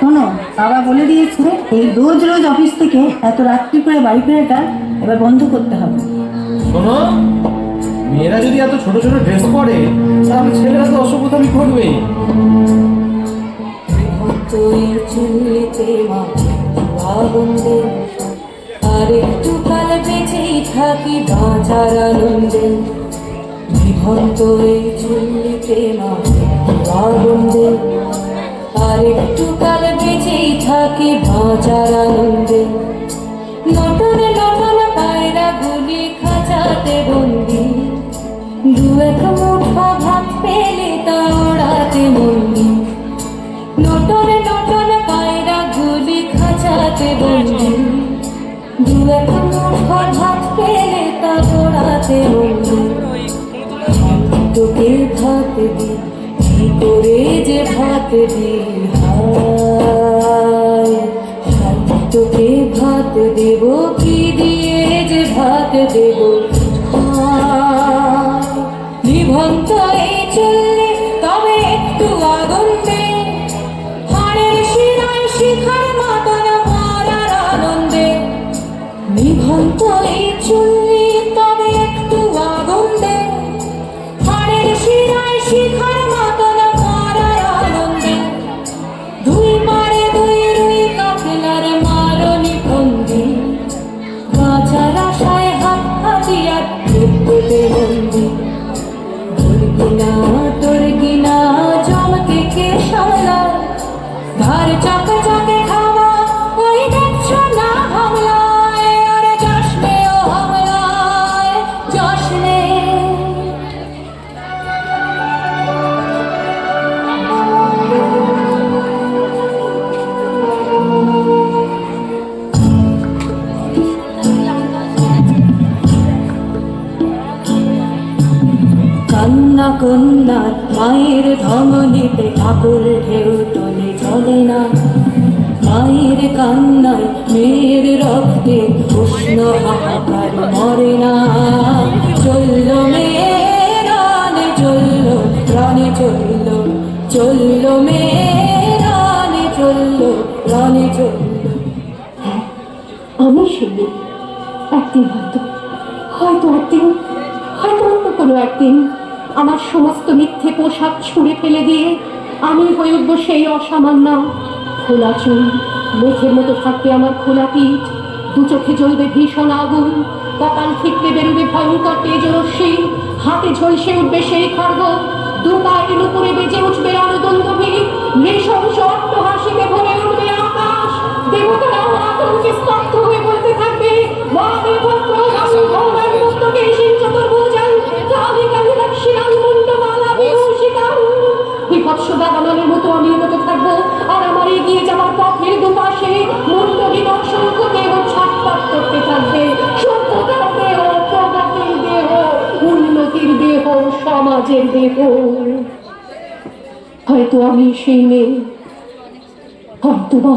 শোনো, বাবা বলে দিয়েছে এই রোজ রোজ অফিস থেকে এত রাত্রি করে বাড়ি ফেরাটা এবার বন্ধ করতে হবে। শোনো, মেয়েরা যদি এত ছোট ছোট ড্রেস পরে তাহলে ছেলেরা তো অসভ্যতামি করবে। আর একটু কাল বেঁচেই থাকি বাঁচার আনন্দে, বিভক্ত এই চুল্লিতে আনন্দে। আর একটু কাল বেঁচেই থাকি বাঁচার আনন্দে, নটনে নটনে পায়রা গুলি খাঁচাতে বন্দি, দু এক মুঠো ভাত পেলে তা ওড়াতে মন্দি। নটনে নটনে পায়রা গুলি খাঁচাতে বন্দি, দু এক মুঠো ভাত পেলে তা ওড়াতে মন্দি। তোকে ভাত দি কি করে যে ভাত দি, হায় তোকে ভাত দেব কি দিয়ে যে ভাত দেব। নিভন্ত এই চুল্লি তবে একটু আগুন দে, হাড়ের শিরায় শিখার মতন মরার আনন্দে। নিভন্ত এই চুল্লি তবে একটু আগুন দে, হাড়ের শিরায় শিখার মতন মরার আনন্দে। দুই পারে দুই রুই কাতলার মারণি ফন্দি, বাঁচার আশায় হাত হাতিয়ার পেতে বন্দি। তোর কিনা জমকে কে সামলায়, ধার চাকে চাকে খাওয়া ওই দেখছো না হামলায়। আরে যাসনে ও হামলায় যাসনে। কান্না কন্যার মায়ের ধমনীতে আকুল ঢেউ তোলে চলে না, মায়ের কান্নায় মেয়ের রক্তে উষ্ণ হাহাকার মরে না। চলল মেয়ের রানে চলল, রানে চলল, চলল মেয়ের রানে চলল, রানে চলল। আমি সেই একদিন হয়তো অন্য কোনো একদিন আমার সমস্ত মিথ্যে পোশাক ছুঁড়ে ফেলে দিয়ে আমি হয়ে উঠবো সেই অসামান্য। খোলা চুল, মেঘের মতো থাকবে আমার খোলা পিঠ, দু চোখে জ্বলবে ভীষণ আগুন, কপাল ঠিকতে বেরোবে ভয়ঙ্কর তেজরশ্মি, হাতে ঝলসে উঠবে সেই খড়গ, দু পায়ের উপরে বেজে উঠবে রণদন্দভী, নৃশংস অট্টহাসিতে ভরে উঠবে আকাশ। দেবতারাও আতঙ্কে স্তব্ধ হয়ে বলতে থাকবে, বিপৎসদাবানের মতো আমি এগোতে থাকবো, আর আমার এগিয়ে যাওয়ার পথের দুপাশে মুন্ডহীনক শঙ্খ দেহ ছটফট করতে থাকবে। সভ্যতার দেহ, প্রগতির দেহ, উন্নতির দেহ, সমাজের দেহ। হয়তো আমি সেই মেয়ে, হয়তোবা